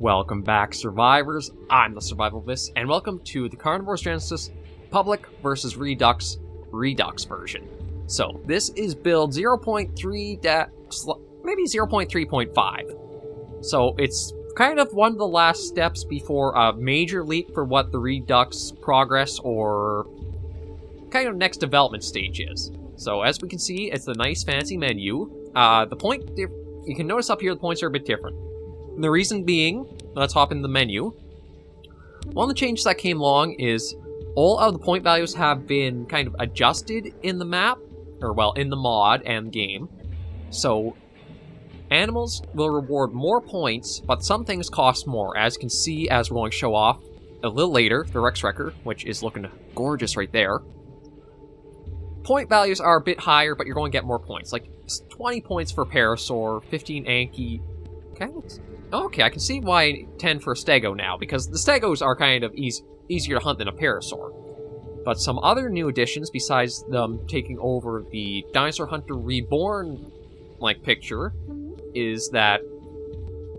Welcome back, survivors. I'm the Survivalvis, and welcome to the Carnivoresgenesis public versus Redux version. So, this is build 0.3, maybe 0.3.5. So, it's kind of one of the last steps before a major leap for what the Redux progress or kind of next development stage is. So, as we can see, it's a nice fancy menu. You can notice up here the points are a bit different. The reason being, let's hop in the menu. One of the changes that came along is all of the point values have been kind of adjusted in the map, or well, in the mod and game. So, animals will reward more points, but some things cost more, as you can see as we're going to show off a little later, the Rex Wrecker, which is looking gorgeous right there. Point values are a bit higher, but you're going to get more points. Like, 20 points for Parasaur, 15 Anki. Okay, I can see why 10 for a Stego now, because the Stegos are kind of easier to hunt than a Parasaur. But some other new additions, besides them taking over the Dinosaur Hunter Reborn picture, is that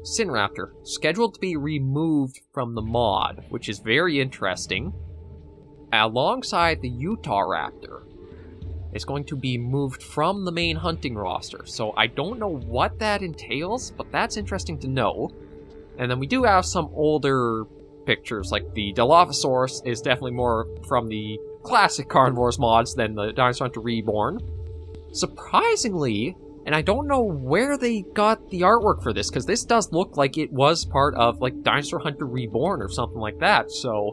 Sinraptor, scheduled to be removed from the mod, which is very interesting, alongside the Utah Raptor. It's going to be moved from the main hunting roster, so I don't know what that entails, but that's interesting to know. And then we do have some older pictures, like the Dilophosaurus is definitely more from the classic Carnivores mods than the Dinosaur Hunter Reborn. Surprisingly, and I don't know where they got the artwork for this, because this does look like it was part of Dinosaur Hunter Reborn or something like that, so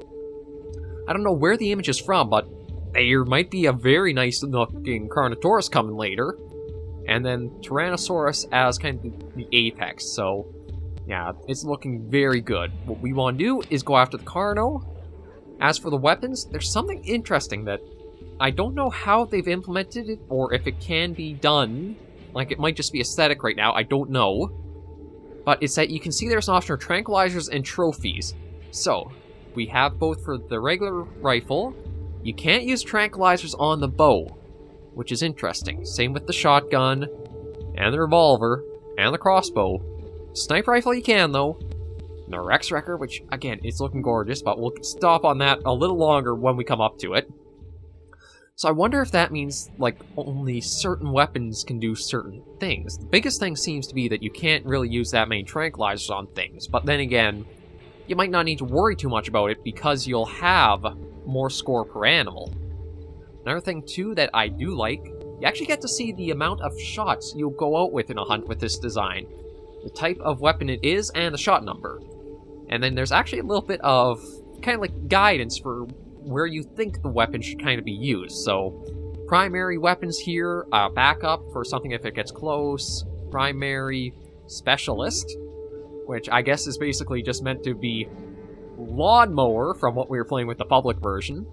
I don't know where the image is from, but there might be a very nice looking Carnosaurus coming later. And then Tyrannosaurus as kind of the apex. So, yeah, it's looking very good. What we want to do is go after the Carno. As for the weapons, there's something interesting that I don't know how they've implemented it or if it can be done. It might just be aesthetic right now, I don't know. But it's that you can see there's an option for tranquilizers and trophies. So, we have both for the regular rifle. You can't use tranquilizers on the bow, which is interesting. Same with the shotgun, and the revolver, and the crossbow. Sniper rifle you can, though. And the Rex Wrecker, which, again, it's looking gorgeous, but we'll stop on that a little longer when we come up to it. So I wonder if that means, only certain weapons can do certain things. The biggest thing seems to be that you can't really use that many tranquilizers on things, but then again, you might not need to worry too much about it because you'll have more score per animal. Another thing too that I do like, you actually get to see the amount of shots you'll go out with in a hunt with this design, the type of weapon it is, and the shot number. And then there's actually a little bit of kind of guidance for where you think the weapon should kind of be used. So primary weapons here, backup for something if it gets close, primary specialist, which I guess is basically just meant to be lawnmower from what we were playing with the public version,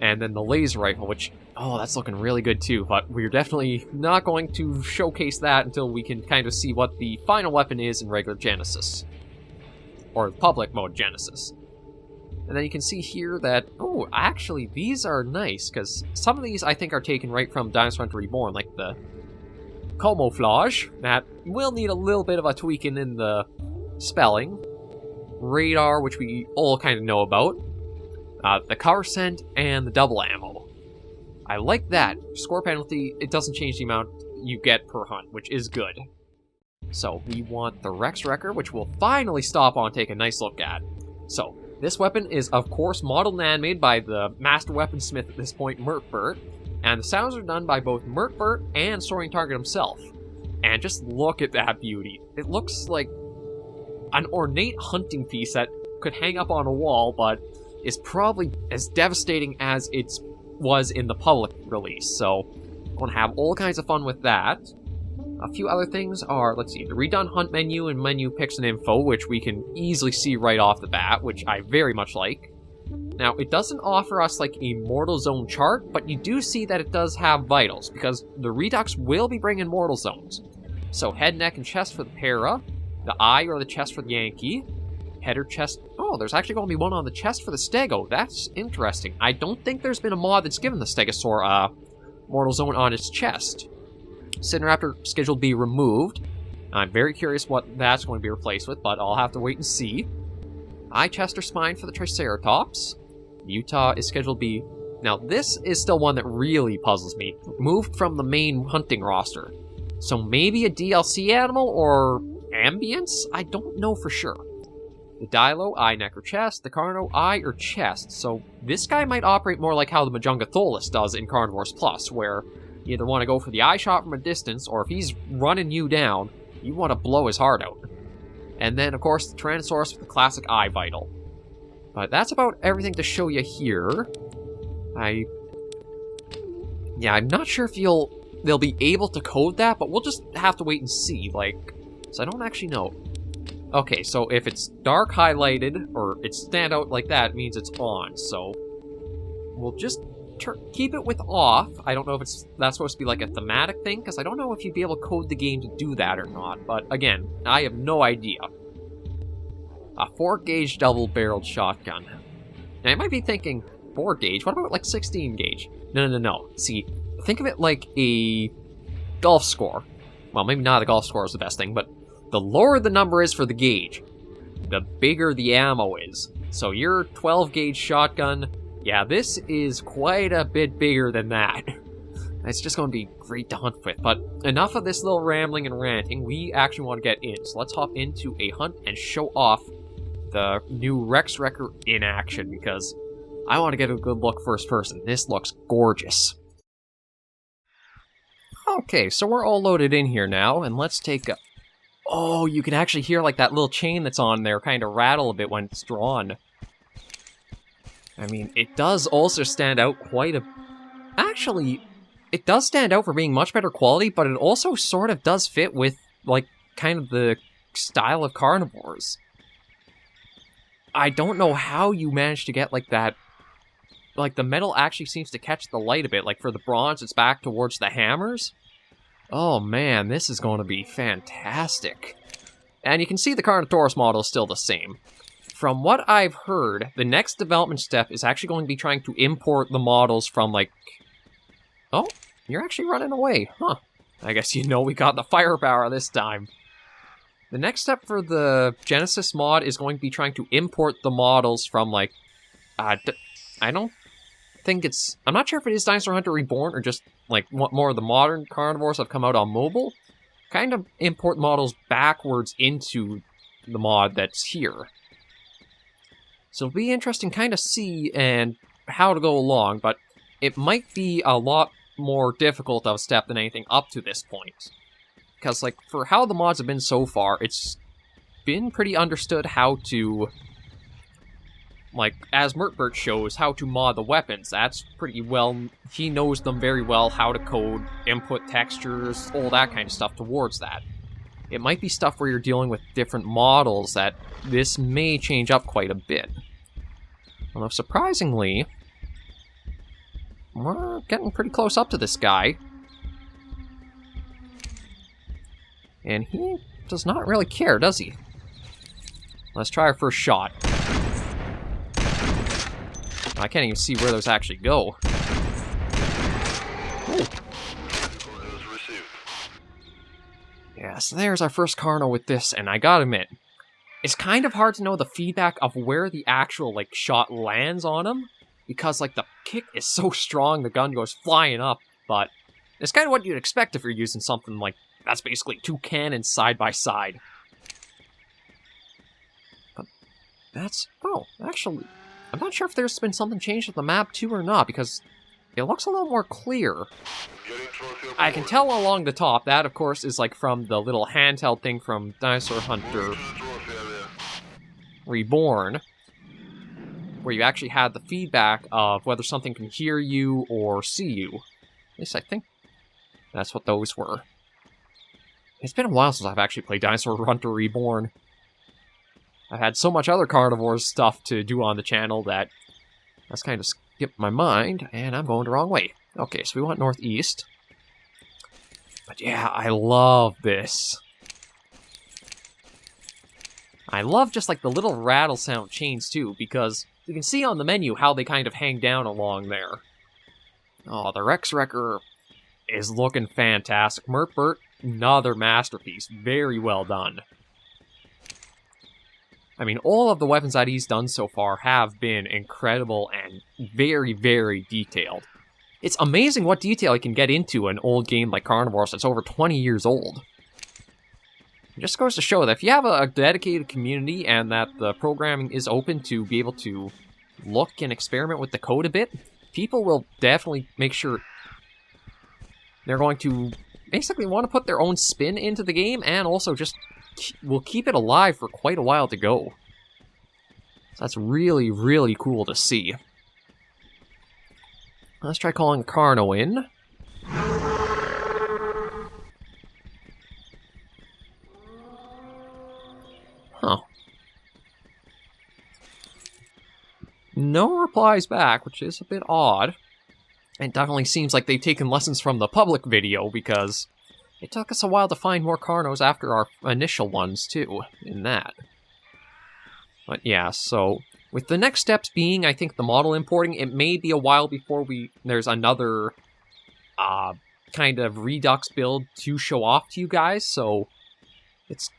and then the laser rifle, which, oh, that's looking really good too, but we're definitely not going to showcase that until we can kind of see what the final weapon is in regular Genesis, or public mode Genesis. And then you can see here that, oh, actually, these are nice, because some of these I think are taken right from Dinosaur Hunter Reborn, like the camouflage, that will need a little bit of a tweaking in the spelling. Radar, which we all kind of know about. The cover scent, and the double ammo. I like that. Score penalty, it doesn't change the amount you get per hunt, which is good. So, we want the Rex Wrecker, which we'll finally stop on and take a nice look at. So, this weapon is, of course, modeled and animated by the master weaponsmith at this point, MurtBurt, and the sounds are done by both MurtBurt and Soaring Target himself. And just look at that beauty. It looks like an ornate hunting piece that could hang up on a wall, but is probably as devastating as it was in the public release. So, I'm going to have all kinds of fun with that. A few other things are, let's see, the redone hunt menu and menu picks and info, which we can easily see right off the bat, which I very much like. Now, it doesn't offer us a mortal zone chart, but you do see that it does have vitals, because the Redux will be bringing mortal zones. So, head, neck, and chest for the Para, the eye or the chest for the Yankee, head or chest. Oh, there's actually going to be one on the chest for the Stego. That's interesting. I don't think there's been a mod that's given the Stegosaur mortal zone on its chest. Sinraptor scheduled to be removed. I'm very curious what that's going to be replaced with, but I'll have to wait and see. Chester Spine for the Triceratops. Utah is scheduled to be... Now, this is still one that really puzzles me. Moved from the main hunting roster. So maybe a DLC animal or ambience? I don't know for sure. The Dilo, eye, neck, or chest. The Carno, eye, or chest. So this guy might operate more like how the Majungatholus does in Carnivores Plus, where you either want to go for the eye shot from a distance, or if he's running you down, you want to blow his heart out. And then, of course, the Tyrannosaurus with the classic eye vital. But that's about everything to show you here. I'm not sure if they'll be able to code that, but we'll just have to wait and see, so I don't actually know. Okay, so if it's dark highlighted, or it's stand out like that, it means it's on, so we'll just keep it with off. I don't know if that's supposed to be like a thematic thing, because I don't know if you'd be able to code the game to do that or not, but again, I have no idea. A 4-gauge double-barreled shotgun. Now, you might be thinking, 4-gauge? What about, 16-gauge? No. See, think of it like a golf score. Well, maybe not a golf score is the best thing, but the lower the number is for the gauge, the bigger the ammo is. So your 12-gauge shotgun, yeah, this is quite a bit bigger than that. It's just going to be great to hunt with. But enough of this little rambling and ranting. We actually want to get in. So let's hop into a hunt and show off the new Rex Wrecker in action, because I want to get a good look first person. This looks gorgeous. Okay, so we're all loaded in here now, and let's take a... Oh, you can actually hear, that little chain that's on there kind of rattle a bit when it's drawn. I mean, it does also stand out quite a... Actually, it does stand out for being much better quality, but it also sort of does fit with, kind of the style of Carnivores. I don't know how you managed to get, that... the metal actually seems to catch the light a bit. For the bronze, it's back towards the hammers. Oh man, this is going to be fantastic. And you can see the Carnotaurus model is still the same. From what I've heard, the next development step is actually going to be trying to import the models from, Oh, you're actually running away, huh? I guess you know we got the firepower this time. The next step for the Genesis mod is going to be trying to import the models from, I don't think it's... I'm not sure if it is Dinosaur Hunter Reborn or just, what more of the modern Carnivores have come out on mobile. Kind of import models backwards into the mod that's here. So it'll be interesting kind of see and how to go along, but it might be a lot more difficult of a step than anything up to this point. Because, for how the mods have been so far, it's been pretty understood how to... as MurtBurt shows, how to mod the weapons. That's pretty well... He knows them very well, how to code, input textures, all that kind of stuff towards that. It might be stuff where you're dealing with different models that this may change up quite a bit. Although, surprisingly, we're getting pretty close up to this guy. And he does not really care, does he? Let's try our first shot. I can't even see where those actually go. Ooh. Yeah, so there's our first Carno with this, and I gotta admit, it's kind of hard to know the feedback of where the actual, shot lands on him, because, the kick is so strong, the gun goes flying up, but it's kind of what you'd expect if you're using something that's basically two cannons side by side. But that's... Oh, actually... I'm not sure if there's been something changed with the map too or not, because it looks a little more clear. I can tell along the top, that of course is from the little handheld thing from Dinosaur Hunter Reborn, where you actually had the feedback of whether something can hear you or see you. At least I think that's what those were. It's been a while since I've actually played Dinosaur Hunter Reborn. I've had so much other Carnivores stuff to do on the channel that that's kind of skipped my mind, and I'm going the wrong way. Okay, so we want northeast. But yeah, I love this. I love just the little rattle sound chains too, because you can see on the menu how they kind of hang down along there. Oh, the Rex Wrecker is looking fantastic. MurtBurt another masterpiece. Very well done. I mean, all of the weapons that he's done so far have been incredible and very, very detailed. It's amazing what detail he can get into an old game like Carnivores that's over 20 years old. It just goes to show that if you have a dedicated community and that the programming is open to be able to look and experiment with the code a bit, people will definitely make sure they're going to basically want to put their own spin into the game and also just will keep it alive for quite a while to go. So that's really, really cool to see. Let's try calling Carno in. Huh. No replies back, which is a bit odd. It definitely seems like they've taken lessons from the public video, because it took us a while to find more Carnos after our initial ones, too, in that. But yeah, so with the next steps being, I think, the model importing, it may be a while before there's another kind of Redux build to show off to you guys, so it's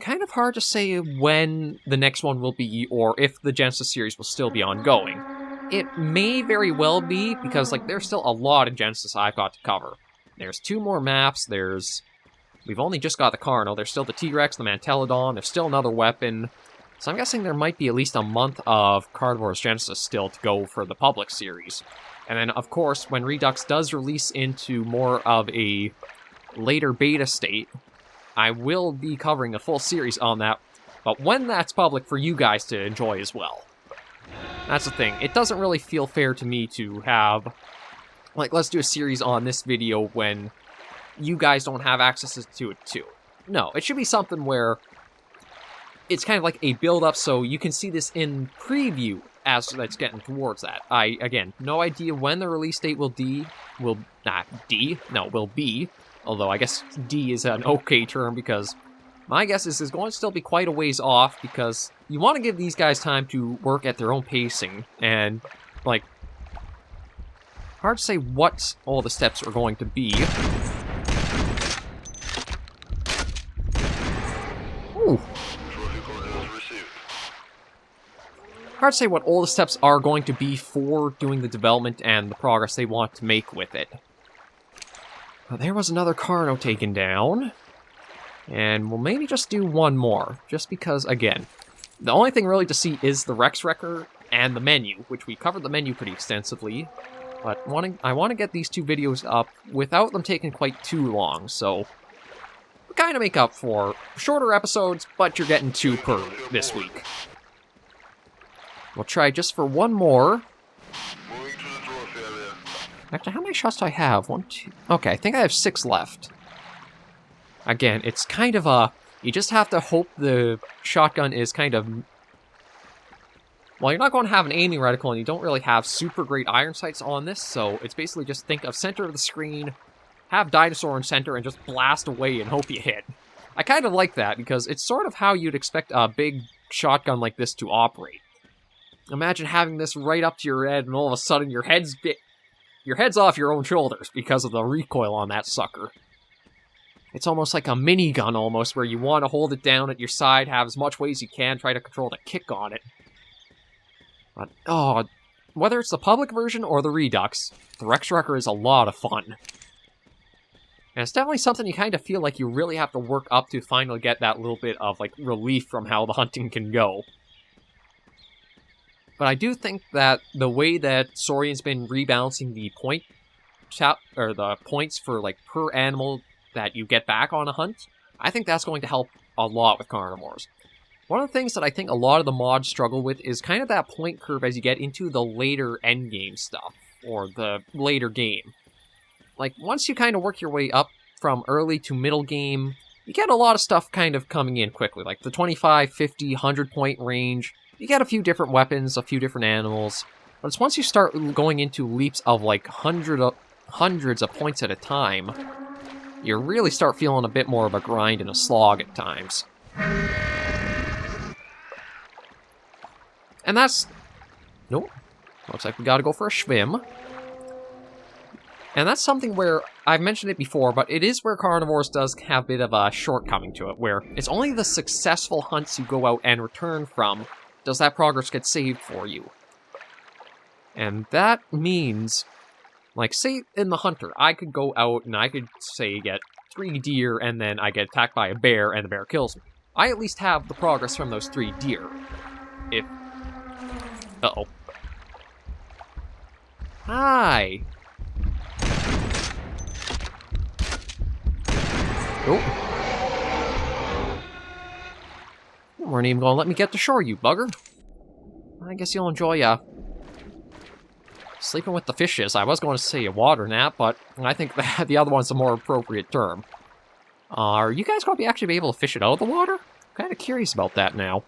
kind of hard to say when the next one will be, or if the Genesis series will still be ongoing. It may very well be, because like there's still a lot of Genesis I've got to cover. There's 2 more maps, we've only just got the Carno, there's still the T-Rex, the Mantelodon, there's still another weapon. So I'm guessing there might be at least a month of Carnivoresgenesis still to go for the public series. And then, of course, when Redux does release into more of a later beta state, I will be covering a full series on that, but when that's public for you guys to enjoy as well. That's the thing, it doesn't really feel fair to me to have, like, let's do a series on this video when you guys don't have access to it too. No, it should be something where it's kind of like a build-up, so you can see this in preview as that's getting towards that. Again, no idea when the release date will be, although I guess D is an okay term, because my guess is it's going to still be quite a ways off, because you want to give these guys time to work at their own pacing, and, like, hard to say what all the steps are going to be. Ooh. Hard to say what all the steps are going to be for doing the development and the progress they want to make with it. Well, there was another Carno taken down. And we'll maybe just do one more, just because, again, the only thing really to see is the Rex Wrecker and the menu, which we covered the menu pretty extensively. But I want to get these 2 videos up without them taking quite too long, so we'll kind of make up for shorter episodes, but you're getting 2 per this week. We'll try just for one more. Actually, how many shots do I have? 1, 2... Okay, I think I have 6 left. Again, it's kind of a... You just have to hope the shotgun is kind of... Well, you're not going to have an aiming reticle, and you don't really have super great iron sights on this, so it's basically just think of center of the screen, have dinosaur in center, and just blast away and hope you hit. I kind of like that, because it's sort of how you'd expect a big shotgun like this to operate. Imagine having this right up to your head, and all of a sudden your head's off your own shoulders because of the recoil on that sucker. It's almost like a minigun almost, where you want to hold it down at your side, have as much weight as you can, try to control the kick on it. But, oh, whether it's the public version or the Redux, the Rex Wrecker is a lot of fun. And it's definitely something you kind of feel like you really have to work up to finally get that little bit of, like, relief from how the hunting can go. But I do think that the way that Saurian's been rebalancing the the points for, like, per animal that you get back on a hunt, I think that's going to help a lot with Carnivores. One of the things that I think a lot of the mods struggle with is kind of that point curve as you get into the later endgame stuff, or the later game. Like, once you kind of work your way up from early to middle game, you get a lot of stuff kind of coming in quickly, like the 25, 50, 100 point range. You get a few different weapons, a few different animals, but it's once you start going into leaps of like hundreds of points at a time, you really start feeling a bit more of a grind and a slog at times. And that's... Nope. Looks like we gotta go for a schwim. And that's something where, I've mentioned it before, but it is where Carnivores does have a bit of a shortcoming to it, where it's only the successful hunts you go out and return from does that progress get saved for you. And that means, like, say in the Hunter, I could go out and I could, say, get 3 deer, and then I get attacked by a bear, and the bear kills me. I at least have the progress from those 3 deer. If... Uh-oh. Hi! Oh. You weren't even gonna let me get to shore, you bugger. I guess you'll enjoy, sleeping with the fishes. I was going to say a water nap, but I think that the other one's a more appropriate term. Are you guys going to actually be able to fish it out of the water? I'm kind of curious about that now.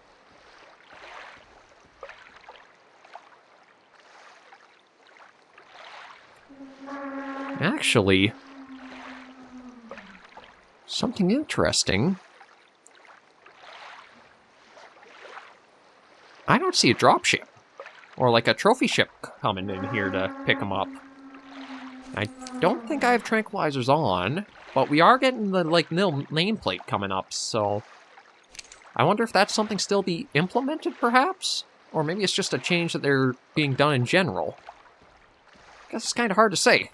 Actually, something interesting. I don't see a dropship. Or like a trophy ship coming in here to pick them up. I don't think I have tranquilizers on, but we are getting the, like, nil nameplate coming up, so... I wonder if that's something still be implemented, perhaps? Or maybe it's just a change that they're being done in general. I guess it's kind of hard to say.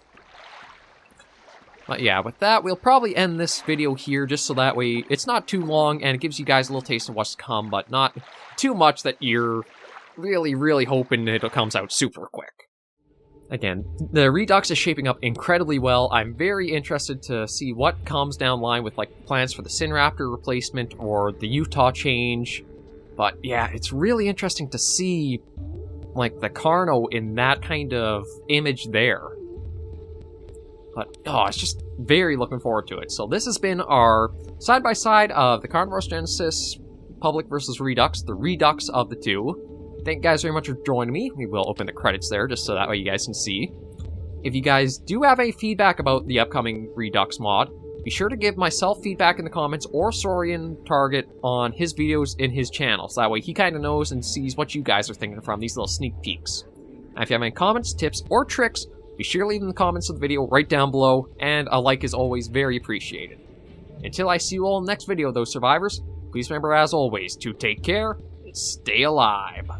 But yeah, with that, we'll probably end this video here, just so that way it's not too long, and it gives you guys a little taste of what's to come, but not too much that you're really, really hoping it comes out super quick. Again, the Redux is shaping up incredibly well. I'm very interested to see what comes down the line with, like, plans for the Sinraptor replacement or the Utah change. But yeah, it's really interesting to see, like, the Carno in that kind of image there. But, oh, it's just very looking forward to it. So this has been our side-by-side of the Carnivoresgenesis Public versus Redux, the Redux of the two. Thank you guys very much for joining me. We will open the credits there, just so that way you guys can see. If you guys do have any feedback about the upcoming Redux mod, be sure to give myself feedback in the comments, or Saurian Target on his videos in his channel, so that way he kind of knows and sees what you guys are thinking from these little sneak peeks. And if you have any comments, tips, or tricks, be sure to leave in the comments of the video right down below, and a like is always very appreciated. Until I see you all in the next video, though, survivors, please remember, as always, to take care and stay alive.